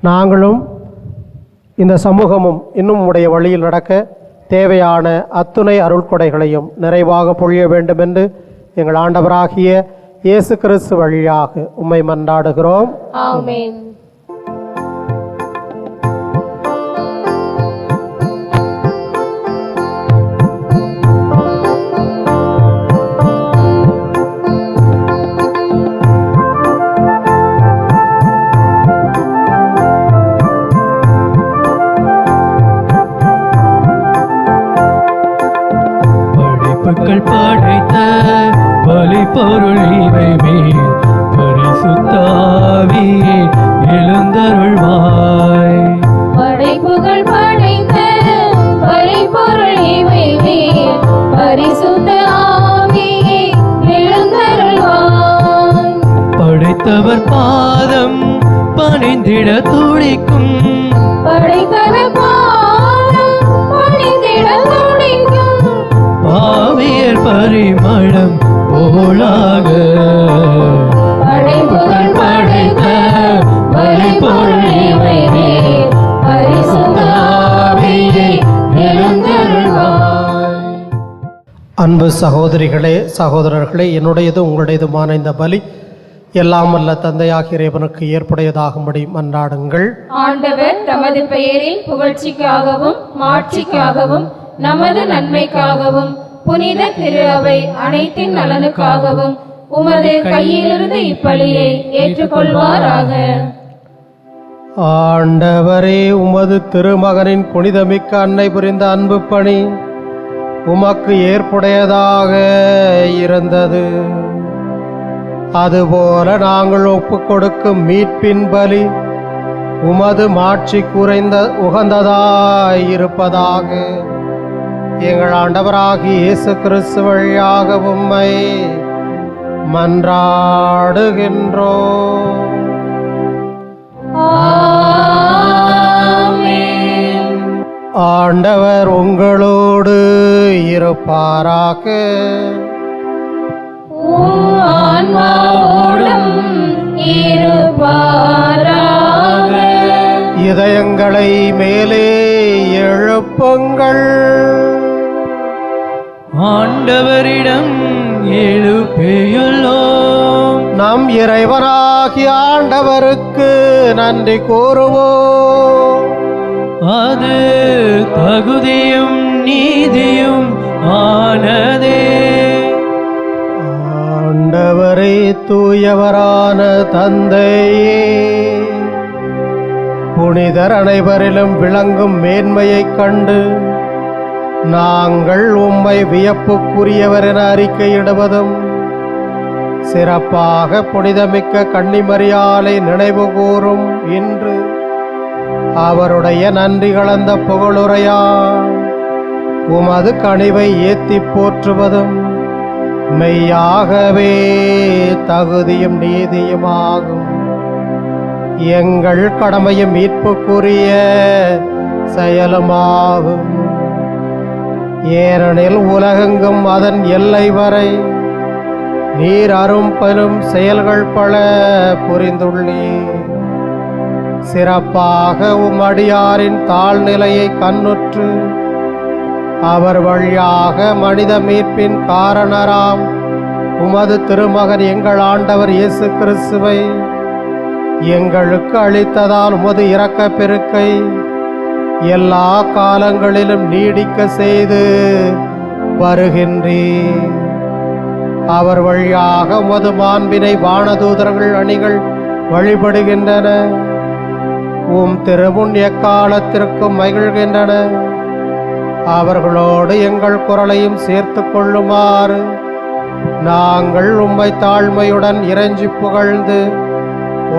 நாங்களும் இந்த சமூகமும் இன்னும் உம்முடைய வழியில் நடக்க தேவையான அத்துணை அருள்கொடைகளையும் நிறைவாக பொழிய வேண்டும் என்று எங்கள் ஆண்டவராகிய இயேசு கிறிஸ்து வழியாக உம்மை மன்றாடுகிறோம். ஆமென். படைப்புகள் படைத்த பலி பொருள் இவை மேல் பரிசுத்தாவியே எழுந்தருள்வாய். படைப்புகள் படைத்த பரிபொருள் இவை மேல் பரிசுத்த ஆவியே எழுந்தருள்வாய். படைத்தவர் பாதம் பணிந்திட துடிக்கும், படைத்தவர் பாதம் பணிந்திட துடிக்கும், பாவியர் பரிமளம் போலாக. படைப்புகள் படைத்த பரிபொருள் இவை மேல் பரிசுத்த ஆவியே எழுந்தருள்வாய். அன்பு சகோதரிகளே, சகோதரர்களே, என்னுடையது உங்களுடையதுமான இந்த பலி எல்லாம் வல்ல தந்தையாகிய இறைவனுக்கு ஏற்புடையதாகும்படி மன்றாடுங்கள். ஆண்டவர் தமது பெயரின் புகழ்ச்சிக்காகவும் மாட்சிக்காகவும் நமது நன்மைக்காகவும் புனித திரு அவை அனைத்தின் நலனுக்காகவும் உமது கையிலிருந்து இப்பலியை ஏற்றுக்கொள்வாராக. ஆண்டவரே, உமது திருமகனின் புனிதமிக்க அன்னை புரிந்த அன்பு பணி உமக்கு ஏற்புடையதாக இருந்தது. அதுபோல நாங்கள் ஒப்புக் கொடுக்கும் மீட்பின் பலி உமது மாட்சி குறைந்த உகந்ததாயிருப்பதாக. எங்கள் ஆண்டவராகிய இயேசு கிறிஸ்து வழியாக உம்மை மன்றாடுகின்றோம். ஆண்டவர் உங்களோடு இருப்பாராக. ஆன்மாவோடும் இருப்பாராக. இதயங்களை மேலே எழுப்புங்கள். ஆண்டவரிடம் எழுப்பியுள்ளோம். நம் இறைவனாகிய ஆண்டவருக்கு நன்றி கூறுவோம். அது தகுதியும் நீதியும் ஆனதே. ஆண்டவரே, தூயவரான தந்தையே, புனிதர் அனைவரிலும் விளங்கும் மேன்மையைக் கண்டு நாங்கள் உம்மை வியப்புக்குரியவர் என அறிக்கையிடுவதும், சிறப்பாக புனிதமிக்க கன்னிமரியாளை நினைவு கூறும் இன்று அவருடைய நன்றி கலந்த புகழுரையால் உமது கனிவை ஏத்திப் போற்றுவதும் மெய்யாகவே தகுதியும் நீதியுமாகும். எங்கள் கடமையும் மீட்புக்குரிய செயலுமாகும். ஏனெனில் உலகெங்கும் அதன் எல்லை வரை நீர் அரும் பெரும் செயல்கள் பல புரிந்துள்ளீர். சிறப்பாக உம் அடியாரின் தாழ்நிலையை கண்ணுற்று அவர் வழியாக மனித மீட்பின் காரணராம் உமது திருமகன் எங்கள் ஆண்டவர் இயேசு கிறிஸ்துவை எங்களுக்கு அளித்ததால் உமது இரக்கப் பெருக்கை எல்லா காலங்களிலும் நீடிக்க செய்து வருகின்றீர். அவர் வழியாக உமது மாண்பினை வானதூதர்கள் அணிகள் வழிபடுகின்றன. உம் திருமுன் எக்காலத்திற்கும் மகிழ்கின்றன. அவர்களோடு எங்கள் குரலையும் சேர்த்து கொள்ளுமாறு நாங்கள் உம்மை தாழ்மையுடன் இறைஞ்சி புகழ்ந்து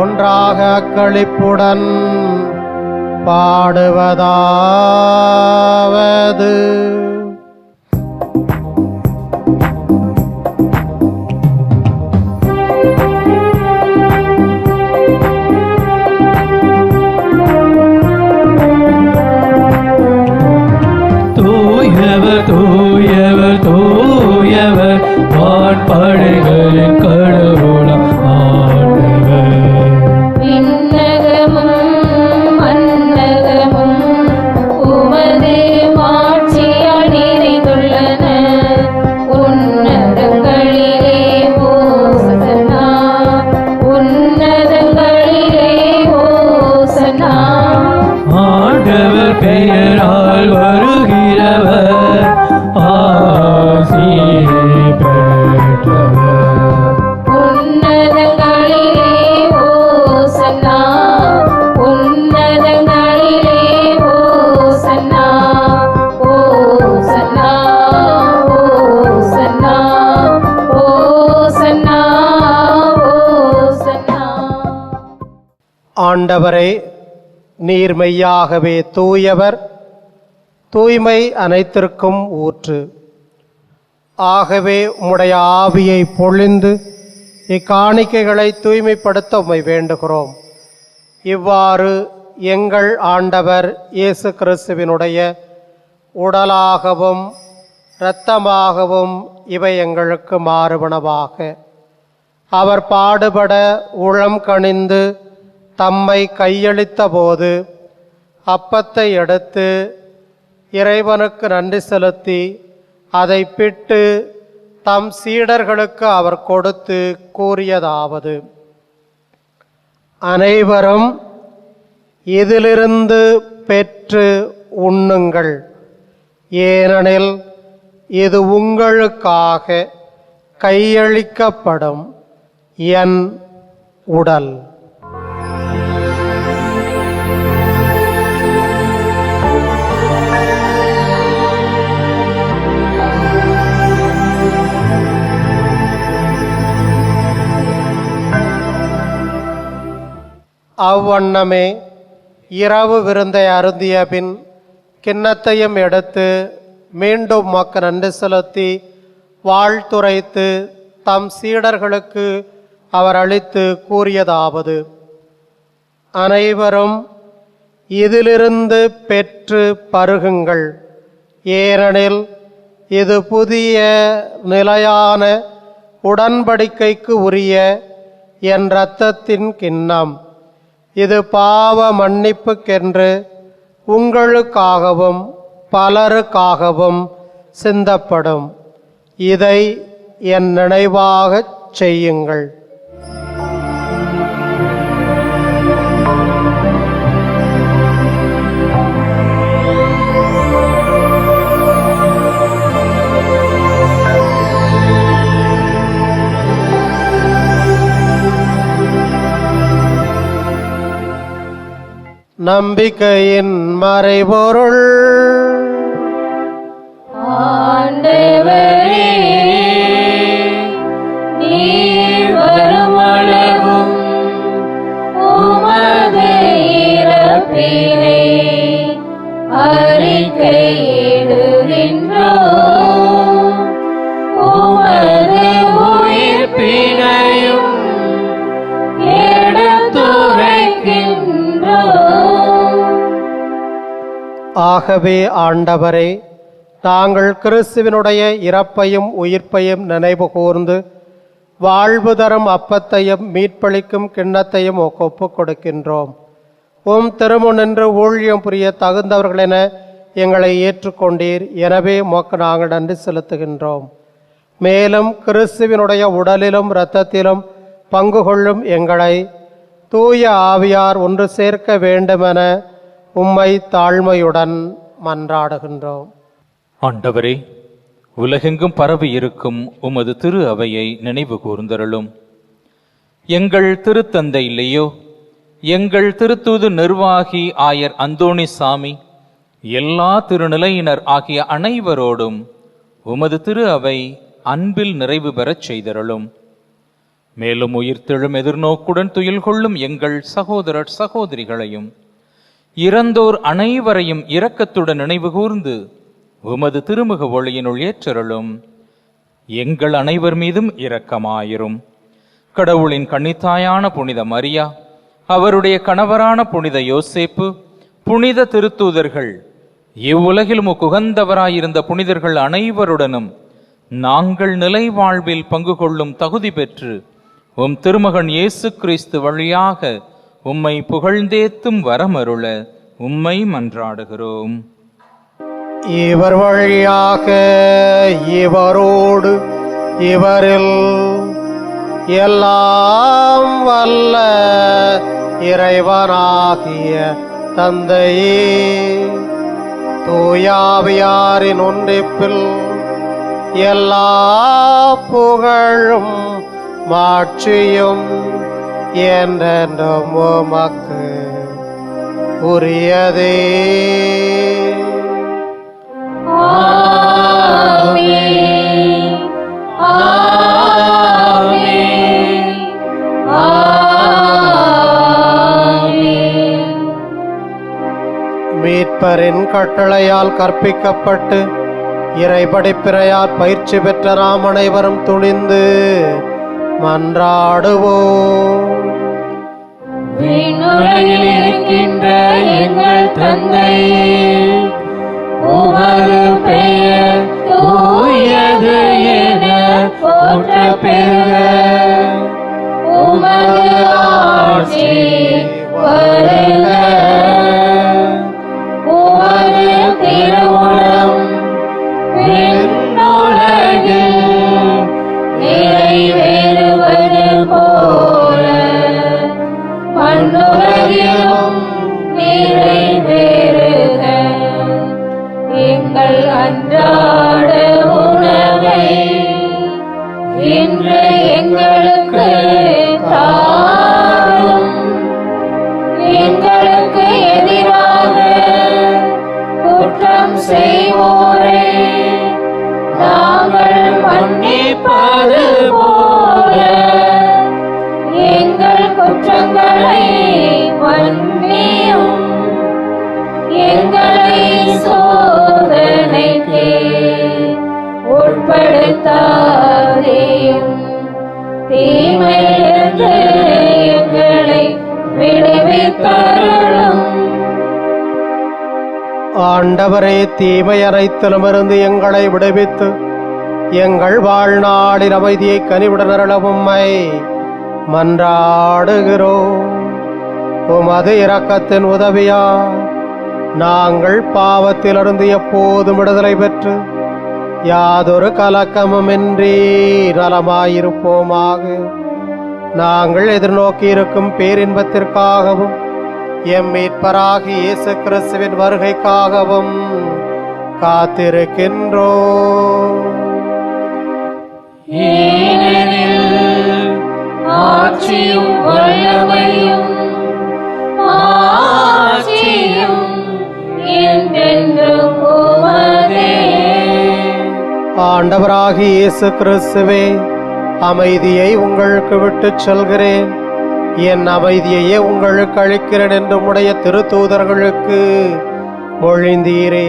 ஒன்றாக அக்களிப்புடன் பாடுவதாவது. தூயவர் தூயவர் தூயவர் வான்படைகளின் கடவுளாம் ஆண்டவர். விண்ணகமும் மண்ணகமும் உமது மாட்சியால் நிறைந்துள்ளன. உன்னதங்களிலே ஓசன்னா, உன்னதங்களிலே ஓசன்னா. ஆண்டவர் பெயரால் வருகிறவர் ஆசி பெற்றவர். உன்னதங்களிலே ஓசன்னா, உன்னதங்களிலே ஓசன்னா. ஓசன்னா, ஓசன்னா, ஓசன்னா, ஓசன்னா. ஆண்டவரே, நீர் மெய்யாகவே தூயவர், தூய்மை அனைத்திற்கும் ஊற்று. ஆகவே உம்முடைய ஆவியை பொழிந்து இக்காணிக்கைகளை தூய்மைப்படுத்த உம்மை வேண்டுகிறோம். இவ்வாறு எங்கள் ஆண்டவர் இயேசு கிறிஸ்துவினுடைய உடலாகவும் இரத்தமாகவும் இவை எங்களுக்கு மாறுபனவாக. அவர் பாடுபட உளம் கனிந்து தம்மை கையளித்த போது அப்பத்தை எடுத்து இறைவனுக்கு நன்றி செலுத்தி அதை பிட்டு தம் சீடர்களுக்கு அவர் கொடுத்து கூறியதாவது: அனைவரும் இதிலிருந்து பெற்று உண்ணுங்கள், ஏனெனில் இது உங்களுக்காக கையளிக்கப்படும் என் உடல். அவ்வண்ணமே இரவு விருந்தை அருந்திய பின் கிண்ணத்தையும் எடுத்து மீண்டும் உமக்கு நன்றி செலுத்தி வாழ்த்துரைத்து தம் சீடர்களுக்கு அவர் அளித்து கூறியதாவது: அனைவரும் இதிலிருந்து பெற்று பருகுங்கள், ஏனெனில் இது புதிய நிலையான உடன்படிக்கைக்கு உரிய என் இரத்தத்தின் கிண்ணம். இது பாவ மன்னிப்புக்கென்று உங்களுக்காகவும் பலருக்காகவும் சிந்தப்படும். இதை என் நினைவாகச் செய்யுங்கள். நம்பிக்கையின் மறைபொருள். ஆண்டவரே, நீர் வருமளவும் உமது இறப்பினை அறிக்கையிடுகின்றோம், உமது உயிர்ப்பினையும் எடுத்துரைக்கின்றோம். ஆகவே ஆண்டவரே, நாங்கள் கிறிஸ்துவினுடைய இறப்பையும் உயிர்ப்பையும் நினைவு கூர்ந்து வாழ்வு தரும் அப்பத்தையும் மீட்பளிக்கும் கிண்ணத்தையும் ஒப்புக் கொடுக்கின்றோம். உம் திருமுனின்று ஊழியம் புரிய தகுந்தவர்களென எங்களை ஏற்றுக்கொண்டீர். எனவே உமக்கு நாங்கள் நன்றி செலுத்துகின்றோம். மேலும் கிறிஸ்துவினுடைய உடலிலும் இரத்தத்திலும் பங்கு கொள்ளும் எங்களை தூய ஆவியார் ஒன்று சேர்க்க வேண்டுமென உம்மை தாழ்மையுடன் மன்றாடுகின்றோம். ஆண்டவரே, உலகெங்கும் பரவி இருக்கும் உமது திரு அவையை நினைவு கூர்ந்தருளும். எங்கள் திருத்தந்தை இல்லையோ, எங்கள் திருத்தூது நிர்வாகி ஆயர் அந்தோணி சாமி, எல்லா திருநிலையினர் ஆகிய அனைவரோடும் உமது திரு அவை அன்பில் நிறைவு பெறச் செய்தருளும். மேலும் உயிர்த்தெழும் எதிர்நோக்குடன் துயில் கொள்ளும் எங்கள் சகோதரர் சகோதரிகளையும் இறந்தோர் அனைவரையும் இரக்கத்துடன் நினைவு கூர்ந்து உமது திருமுக ஒளியினுள் ஏற்றருளும். எங்கள் அனைவர் மீதும் இரக்கமாயிரும். கடவுளின் கன்னித்தாயான புனித மரியா, அவருடைய கணவரான புனித யோசேப்பு, புனித திருத்தூதர்கள், இவ்வுலகில் உகந்தவராயிருந்த புனிதர்கள் அனைவருடனும் நாங்கள் நிலை வாழ்வில் பங்கு கொள்ளும் தகுதி பெற்று உம் திருமகன் இயேசு கிறிஸ்து வழியாக உம்மை புகழ்ந்தேத்தும் வரமருள உம்மை மன்றாடுகிறோம். இவர் வழியாக, இவரோடு, இவரில் எல்லாம் வல்ல இறைவனாகிய தந்தையே, தூயாவியாரின் ஒன்றிப்பில் எல்லா புகழும் மாட்சியும் என்றென்றும் உமக்கு உரியதே. ஆமென். ஆமென். ஆமென். மீட்பரின் கட்டளையால் கற்பிக்கப்பட்டு இறைபடிப்பிறையால் பயிற்சி பெற்ற நாம் அனைவரும் துணிந்து மன்றாடுவோம். விண்ணுலகில் இருக்கின்ற எங்கள் தந்தையே, உமது பெயர் தூயது என போற்றப் பெறுக. உமது ஆட்சி வருக. உமது திருவுளம் விண்ணுலகில் நிறைவேறுவது போல மண்ணுலகிலும் நிறைவேறுக. எங்கள் அன்றாட உணவை இன்று எங்களுக்கு தாரும். எங்களுக்கு எதிராக குற்றம் செய்வோரை நாங்கள் மன்னிப்பது போல எங்கள் குற்றங்களை மன்னியும். எங்களை சோதனைக்கு உட்படுத்தாதேயும், தீமையிலிருந்து எங்களை விடுவித்தருளும். ஆண்டவரே, தீமை அனைத்திலுமிருந்து எங்களை விடுவித்து எங்கள் வாழ்நாளின் அமைதியை கனிவுடன் அருள உம்மை மன்றாடுகிறோம். உமது இரக்கத்தின் உதவியா நாங்கள் பாவத்திலிருந்து எப்போதும் விடுதலை பெற்று யாதொரு கலக்கமுமின்றி நலமாயிருப்போமாக. நாங்கள் எதிர்நோக்கி இருக்கும் பேரின்பத்திற்காகவும் எம் மீட்பராகி இயேசு கிறிஸ்துவின் வருகைக்காகவும் காத்திருக்கின்றோம். ஏனெனில் ஆட்சியும் வல்லமையும் ஆட்சியும் என்றென்றும் உமதே. ஆண்டவராகி இயேசு கிறிஸ்துவே, அமைதியை உங்களுக்கு விட்டுச் செல்கிறேன், என் அமைதியையே உங்களுக்கு அளிக்கிறேன் என்று உடைய திருத்தூதர்களுக்கு மொழிந்தீரே.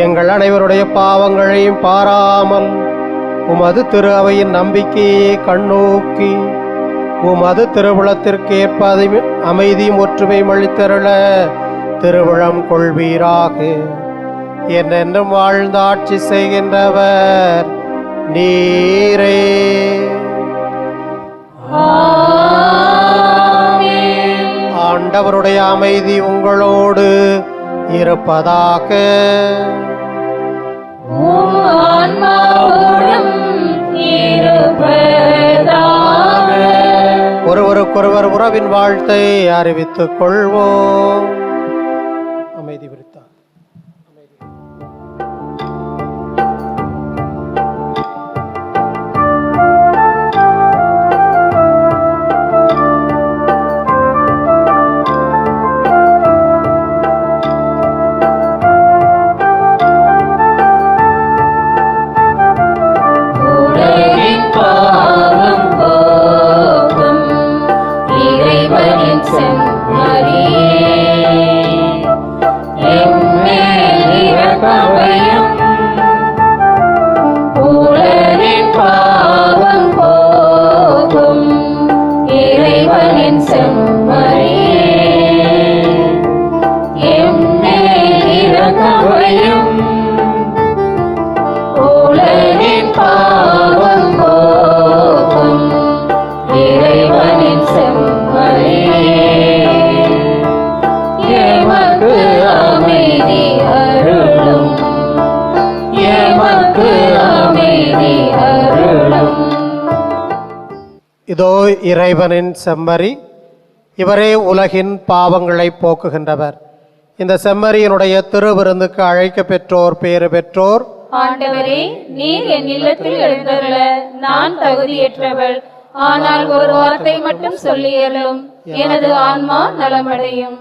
எங்கள் அனைவருடைய பாவங்களையும் பாராமல் உமது திரு அவையின் நம்பிக்கையை கண்ணோக்கி உமது திருவுளத்திற்கேற்ப அமைதியும் ஒற்றுமையும் அளித்தருள திருவுளம் கொள்வீராக. என்றென்றும் வாழ்ந்து ஆட்சி செய்கின்றவர் நீரே. ஆண்டவருடைய அமைதி உங்களோடு இருப்பதாக. உம் ஆன்மாவோடும் இருப்பதாக. ஒருவருக்கொருவர் உறவின் வாழ்த்தை அறிவித்துக் கொள்வோம். அமைதி விரித்தார். செம்மறியே எம்மேல் இரக்கமையும் உலகின் பாவம் போக்கும் இறைவனின் செம்மறியே எம்மேல் இரக்கமையும் உலகின் பாவம் போக்கும் இறைவனின் செம்மறியே எமக்கு அமைதி அருளும் எமக்கு அமைதி அருளும். இதோ இறைவனின் செம்மறி, இவரே உலகின் பாவங்களை போக்குகின்றவர். இந்த செம்மறியினுடைய திருவிருந்துக்கு அழைக்க பெற்றோர் பேறு பெற்றோர். ஆண்டவரே, நீர் என் இல்லத்தில் எழுந்தருள நான் தகுதியற்றவள். ஆனால் ஒரு வார்த்தை மட்டும் சொல்லியலும் எனது ஆன்மா நலமடையும்.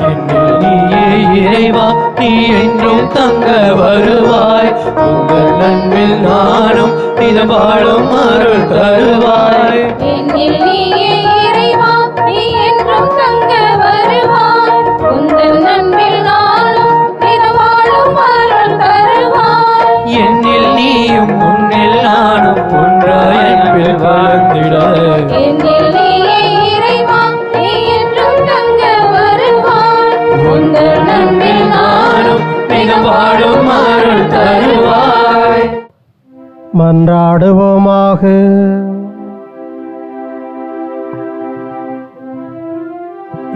என்னில் நீயே இறைவா, நீ என்றும் தங்க வருவாய். உங்கள் நன்பில் நானும் இதம் வாழும் அருள் தருவாய். என்னில் நீயே இறைவா, நீ என்றும் தங்க வருவாய். உந்தன் நன்பில் நாளும் இது வாழும் அருள் தருவாய். என்னில் நீயும் உன்னில் நானும் ஒன்றாய் அன்பில் கலந்திட. என்னில் நீயே இறைவா, நீ என்றும் தங்க வருவாய். உந்தன் நன்பில் நாளும் இதம் வாழும் அருள் தருவாய். மன்றாடுவோமாக.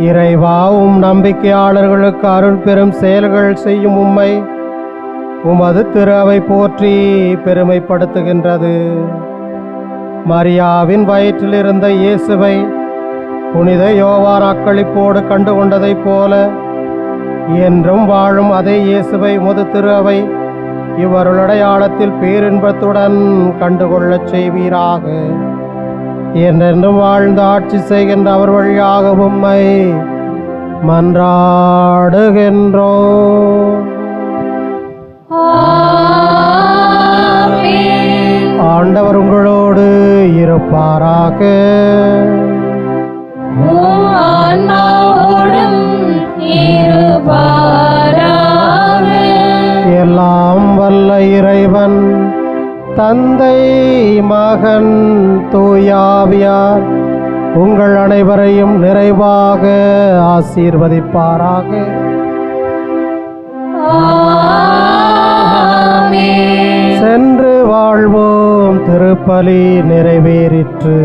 இறைவா, நம்பிக்கையாளர்களுக்கு அருள் பெரும் செயல்கள் செய்யும் உம்மை உமது திரு அவை போற்றி பெருமைப்படுத்துகின்றது. மரியாவின் வயிற்றில் இருந்த இயேசுவை புனித யோவான் அக்களிப்போடு கண்டுகொண்டதைப் போல என்றும் வாழும் அதே இயேசுவை உமது திரு அவை இவ்வருளடையாளத்தில் பேரின்பத்துடன் கண்டுகொள்ளச் செய்வீராக. என்றென்றும் வாழ்ந்து ஆட்சி செய்கின்ற அவர் வழியாக உம்மை மன்றாடுகின்றோம். ஆண்டவர் உங்களோடு இருப்பாராக. ஆன்மாவோடும் இருப்பாராக. எல்லாம் வல்ல இறைவன் தந்தை மகன் தூயாவியார் உங்கள் அனைவரையும் நிறைவாக ஆசீர்வதிப்பாராக. சென்று வாழ்வோம். திருப்பலி நிறைவேறிற்று.